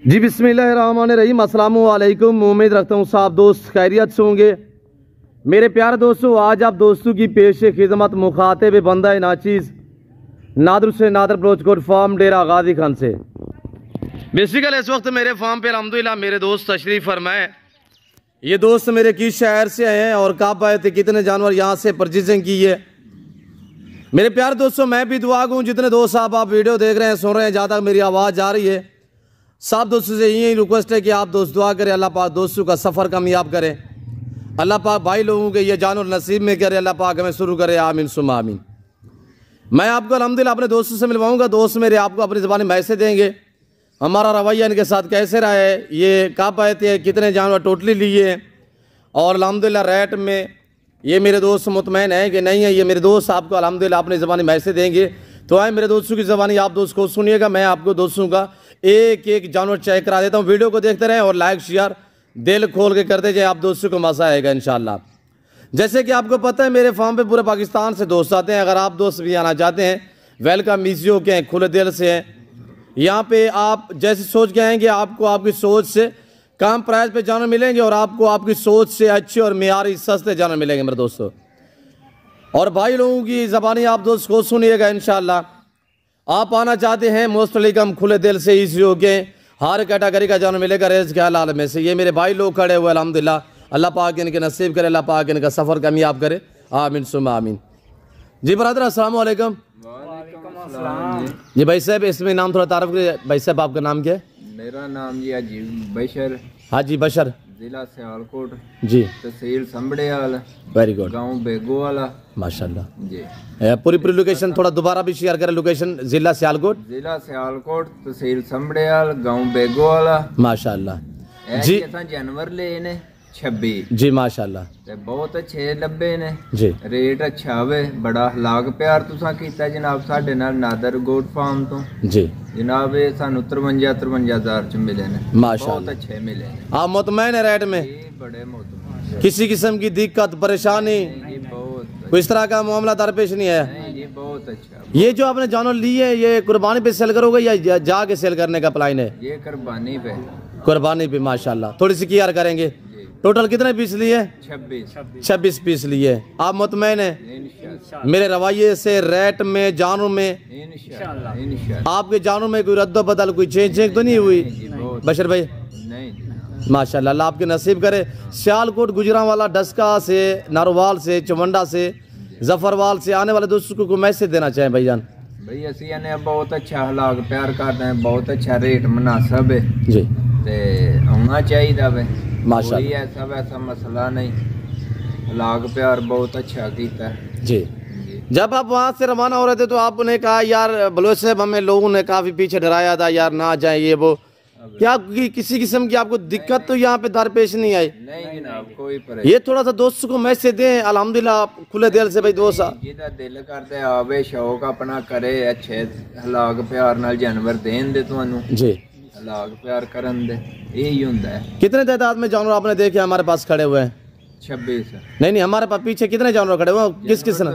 जी बिस्मिल्लाहिर्रहमानिर्रहीम, अस्सलाम वालेकुम। उम्मीद रखता हूँ सब दोस्त खैरियत से होंगे। मेरे प्यारे दोस्तों, आज आप दोस्तों की पेश खिदमत मुखातिब बंदा नाचीज़ नादर से नादर बलोचकोट फार्म डेरा गाजी खान से। बेसिकल इस वक्त मेरे फार्म पे अल्हम्दुलिल्लाह मेरे दोस्त तशरीफ़ फरमाए। ये दोस्त मेरे किस शहर से आए हैं और कब आए थे, कितने जानवर यहाँ से परचेजिंग की है। मेरे प्यारे दोस्तों, मैं भी दुआ हूँ जितने दोस्त साहब आप वीडियो देख रहे हैं, सुन रहे हैं, जहाँ तक मेरी आवाज़ जा रही है, सब दोस्तों से यही रिक्वेस्ट है कि आप दोस्त दुआ करें, अल्लाह पाक दोस्तों का सफ़र कामयाब करें, अल्लाह पाक भाई लोगों के ये जानवर नसीब में करे, अल्लाह पाक हमें शुरू करे, आमीन सुम्मा आमीन। मैं आपको अल्हम्दुलिल्लाह अपने दोस्तों से मिलवाऊंगा। दोस्त मेरे आपको अपनी ज़बानी मैसेज देंगे, हमारा रवैया इनके साथ कैसे रहा है, ये कब आए थे, कितने जानवर टोटली लिए, और अल्हम्दुलिल्लाह रेट में ये मेरे दोस्त मुतमैन है कि नहीं है। ये मेरे दोस्त आपको अल्हम्दुलिल्लाह अपनी ज़बानी मैसेज देंगे। तो आए मेरे दोस्तों की ज़बानी आप दोस्त को सुनिएगा, मैं आपको दोस्तों का एक एक जानवर चेक करा देता हूँ। वीडियो को देखते रहें और लाइक शेयर दिल खोल के करते जाए, आप दोस्तों को मज़ा आएगा इंशाल्लाह। जैसे कि आपको पता है मेरे फार्म पे पूरे पाकिस्तान से दोस्त आते हैं। अगर आप दोस्त भी आना चाहते हैं, वेलकम ईजियो के हैं, खुले दिल से हैं। यहाँ पे आप जैसे सोच के आएंगे, आपको आपकी सोच से कम प्राइस पे जानवर मिलेंगे और आपको आपकी सोच से अच्छे और मेयारी सस्ते जानवर मिलेंगे मेरे दोस्तों। और भाई लोगों की ज़बानी आप दोस्त को सुनिएगा इंशाल्लाह। आप आना चाहते हैं, मोस्ट वेलकम, खुले दिल से ईजियो के हर कैटेगरी का जानवर मिलेगा रेज के हाल में से। ये मेरे भाई लोग खड़े हुए अल्हम्दुलिल्लाह, अल्लाह पाक इनके नसीब करे, अल्लाह पाक इनका सफ़र कामयाब करे, आमीन सुम्मा आमीन। जी ब्रदर अस्सलाम वालेकुम। जी भाई साहब, इसमें नाम थोड़ा तारुफ करिए। भाई साहब आपका नाम क्या है? मेरा नाम जी हाजी बशर। हाजी बशर, जिला सियालकोट, जी, तहसील संबड़ेयाल, वेरी गुड, गांव बेगोवाला माशाल्लाह जी। पूरी लोकेशन थोड़ा दोबारा भी शेयर करें। लोकेशन जिला सियालकोट, जिला सियालकोट, तहसील संबड़ेयाल, गांव बेगोवाला माशाल्लाह जी। असां जानवर ले ने 26 जी माशाल्लाह, ते बहुत अच्छे लब्बे ने जी, रेट अच्छा वे, बड़ा लाग प्यार तुसां कीता जनाब साडे नाल नादर गोट फार्म तो जी जनाब। ये सानू 53,000 च मिले ने, माशाल्लाह, बहुत अच्छे मिले ने। आप मुतमैन है रेट में? ये बड़े मोहतरम, किसी किस्म की दिक्कत परेशानी जी बहुत, कोई इस तरह का मामला दरपेश नहीं है? नहीं जी बहुत अच्छा। ये जो आपने जानवर लिए है, ये कुर्बानी पे सेल करोगे या जाके सेल करने का प्लान है? ये कुर्बानी पे, कुर्बानी पे माशाल्लाह। थोड़ी सी केयर करेंगे। टोटल कितने पीस लिए? 26 पीस लिए। आप मुतमैन है मेरे रवैये से, रेट में, जानों में, इंशाल्लाह। आपके जानों में कोई रद्द बदल, कोई चेंज तो नहीं हुई बशर भाई? नहीं माशाल्लाह, अल्लाह आपके नसीब करे। सियालकोट, गुजरांवाला, डस्का से, नारोवाल से, चवंडा से, जफरवाल से आने वाले दोस्तों को मैसेज देना चाहें भाईजान? भाई असी ने बहुत अच्छा हलाक प्यार करते हैं, बहुत अच्छा रेट मुनासिब है जी, ते आना चाहिए वे माशाल्लाह। ऐसा वैसा मसला नहीं, हलाक प्यार बहुत अच्छा कीता है जी। जब आप वहाँ से रवाना हो रहे थे तो आपने कहा यार बलोच साहब, हमें लोगों ने काफ़ी पीछे डराया था यार, ना जाए ये वो, क्या किसी किस्म की आपको दिक्कत तो यहाँ पे दरपेश नहीं आई? नहीं जनाब, कोई परेशानी। ये थोड़ा सा दोस्तों को मैसेज दें अल्हम्दुलिल्लाह खुले दिल से भाई। दोस्त जिदा दिल करते आवे, शौक अपना करे, अच्छे हलाक प्यार नाल जानवर देन दे तुहानू, जी, हलाक प्यार करन दे, यही हुंदा है। कितने तादाद में जानवर आपने देखे हमारे पास खड़े हुए हैं? 26 नहीं, हमारे पास पीछे कितने जानवर खड़े हुए हैं, किस किस ने?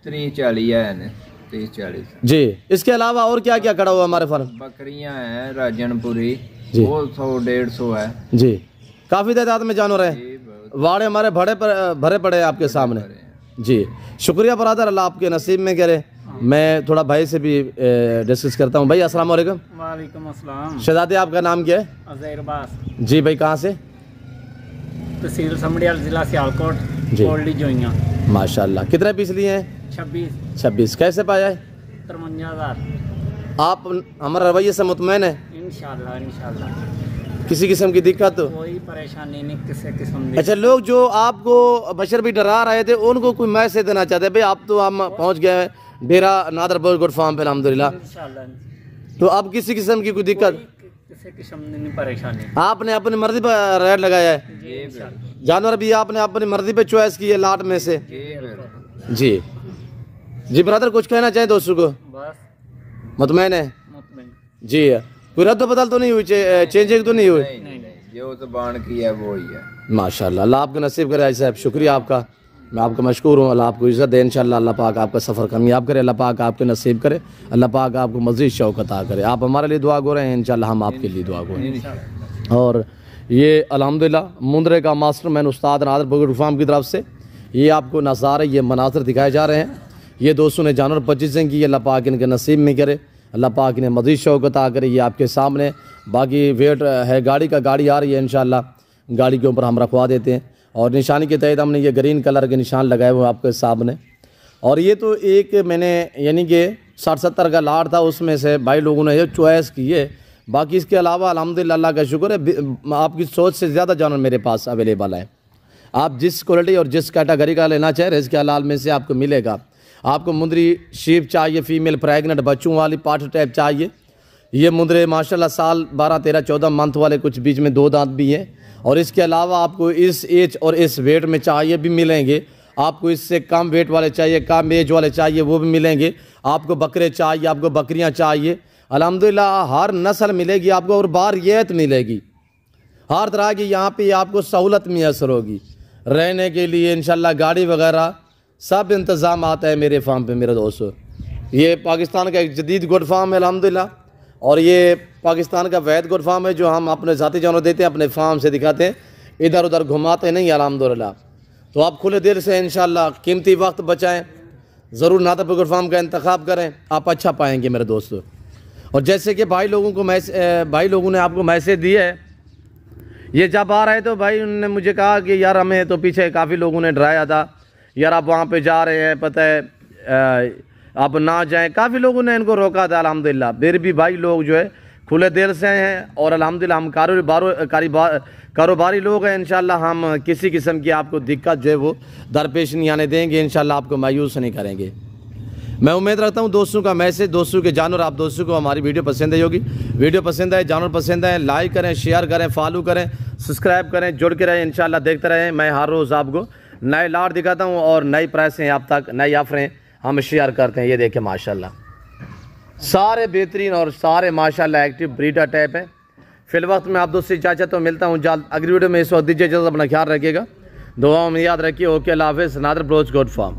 30-40 है ने, 30-40 जी। इसके अलावा और क्या क्या खड़ा हुआ हमारे फार्म? बकरियां हैं राजनपुरी, जी, वो 100-150 है जी, काफ़ी तादाद में जानवर है। ये बहुत वाड़े हमारे भरे पड़े हैं आपके सामने। जी, शुक्रिया ब्रदर, अल्लाह आपके नसीब में करे। मैं थोड़ा भाई से भी डिस्कस करता हूँ। भाई अस्सलाम वालेकुम। वालेकुम अस्सलाम। शहजादे, आपका नाम क्या है? अज़ैर बास, जी भाई, कहाँ से? तहसील समड़ियाल, जिला सियालकोट, जी। ओल्डी जोइयाँ। माशाल्लाह, कितने पीस लिए हैं? 26। कैसे पाया है? 53,000। आप हमारे रवैये से मुतमैन है? इंशाल्लाह इंशाल्लाह, किसी किस्म की दिक्कत? कोई परेशानी नहीं किसी किस्म की। अच्छा, लोग जो आपको बशर भी डरा रहे थे, उनको कोई मैसेज देना चाहते हैं? भाई आप तो हम पहुँच गए डेरा नादर बलोचकोट फार्म पे अल्हम्दुलिल्लाह, इंशाल्लाह, तो अब किसी किस्म की कोई दिक्कत? किसी किस्म की नहीं परेशानी। आपने अपनी मर्जी पर रेट लगाया है, जी इंशाल्लाह। जानवर भी आपने अपनी मर्जी पे चॉइस की है लाट में से? जी जी ब्रदर, कुछ कहना चाहें दोस्तों को? बस मुतमैन है मुतमईन। जी, कोई रद्द बदल तो नहीं हुई, चेंजिंग तो नहीं हुई? नहीं, जो ज़बान की है वो ही है। माशाल्लाह, अल्लाह आपका नसीब करे। साहब शुक्रिया आपका, मैं आपका मशकूर हूँ। अल्लाह आपको इज़्ज़त दे इंशाअल्लाह। अल्लाह पाक आपका सफ़र कामयाब करे, अल्लाह पाक आपके नसीब करे, अल्लाह पाक आपको मज़ीद शौक़ अता करे। आप हमारे लिए दुआ गो रहे हैं, इंशाअल्लाह हम आपके लिए दुआ गो रहे हैं। और ये अल्हम्दुलिल्लाह मुंद्रे का मास्टरमैन उस्ताद नादर बगड़ फार्म की तरफ से ये आपको नज़ारे, ये मनाज़र दिखाए जा रहे हैं। ये दोस्तों ने जानवर परचेजिंग की, अल्लाह पाक इनके नसीब में करे, अल्लाह पाक इन्हें मज़ीद शौक़ अता करे। ये आपके सामने बाकी वेट है गाड़ी का, गाड़ी आ रही है इंशाअल्लाह, गाड़ी के ऊपर हम रखवा देते हैं। और निशानी के तहत हमने ये ग्रीन कलर के निशान लगाए हुए आपके सामने। और ये तो एक मैंने यानी कि 60-70 का लाट था, उसमें से भाई लोगों ने ये चॉइस की है। बाकी इसके अलावा अल्हम्दुलिल्लाह अल्लाह का शुक्र है, आपकी सोच से ज़्यादा जानवर मेरे पास अवेलेबल है। आप जिस क्वालिटी और जिस कैटेगरी का लेना चाहे रिज़्क़ हलाल में से आपको मिलेगा। आपको मुंदरी शीप चाहिए, फीमेल प्रेगनेंट बच्चों वाली पाठ टाइप चाहिए, ये मुंदरे माशाल्लाह साल 12-13-14 मंथ वाले, कुछ बीच में 2 दांत भी हैं। और इसके अलावा आपको इस एज और इस वेट में चाहिए भी मिलेंगे। आपको इससे कम वेट वाले चाहिए, कम एज वाले चाहिए, वो भी मिलेंगे। आपको बकरे चाहिए, आपको बकरियां चाहिए, अल्हम्दुलिल्लाह हर नस्ल मिलेगी आपको। और बारियत मिलेगी, हर तरह की यहाँ पे आपको सहूलत मैसर होगी रहने के लिए इंशाल्लाह। गाड़ी वगैरह सब इंतज़ाम आता है मेरे फार्म पे मेरे दोस्तों। ये पाकिस्तान का एक जदीद गोट फार्म है अल्हम्दुलिल्लाह। और ये पाकिस्तान का वैद गोट फार्म है जो हम अपने ज़ाती जानवर देते हैं, अपने फार्म से दिखाते हैं, इधर उधर घुमाते नहीं अल्हम्दुलिल्लाह। तो आप खुले दिल से इंशाल्लाह कीमती वक्त बचाएं, ज़रूर नादर गोट फार्म का इंतखाब करें, आप अच्छा पाएंगे मेरे दोस्तों। और जैसे कि भाई लोगों ने आपको मैसेज दिया है, ये जब आ रहे तो भाई उन्होंने मुझे कहा कि यार हमें तो पीछे काफ़ी लोगों ने डराया था, यार आप वहाँ पे जा रहे हैं, पता है आप ना जाएं, काफ़ी लोगों ने इनको रोका था अल्हम्दुलिल्लाह। फिर भी भाई लोग जो है खुले दिल से हैं और अल्हम्दुलिल्लाह हम कारोबारी लोग हैं। इंशाल्लाह हम किसी किस्म की आपको दिक्कत जो है वो दरपेश नहीं आने देंगे, इंशाल्लाह आपको मायूस नहीं करेंगे। मैं उम्मीद रखता हूँ दोस्तों का मैसेज, दोस्तों के जानवर, आप दोस्तों को हमारी वीडियो पसंद आई होगी। वीडियो पसंद आए, जानवर पसंद आए, लाइक करें, शेयर करें, फॉलो करें, सब्सक्राइब करें, जुड़ के रहें, इंशाल्लाह देखते रहें। मैं हर रोज़ आपको नए लाट दिखाता हूँ और नई प्राइसें आप तक, नई ऑफरें हम शेयर करते हैं। ये देखें माशाल्लाह सारे बेहतरीन और सारे माशाल्लाह एक्टिव ब्रीडर टाइप है। फिल वक्त में आप दोस्तों चाचा तो मिलता हूँ जल्द अगली वीडियो में। इस वक्त दीजिए इजाज़त, अपना ख्याल रखिएगा, दुआओं में याद रखिए। ओके, अल्लाह हाफ़िज़। नादर ब्रोच गोट फार्म।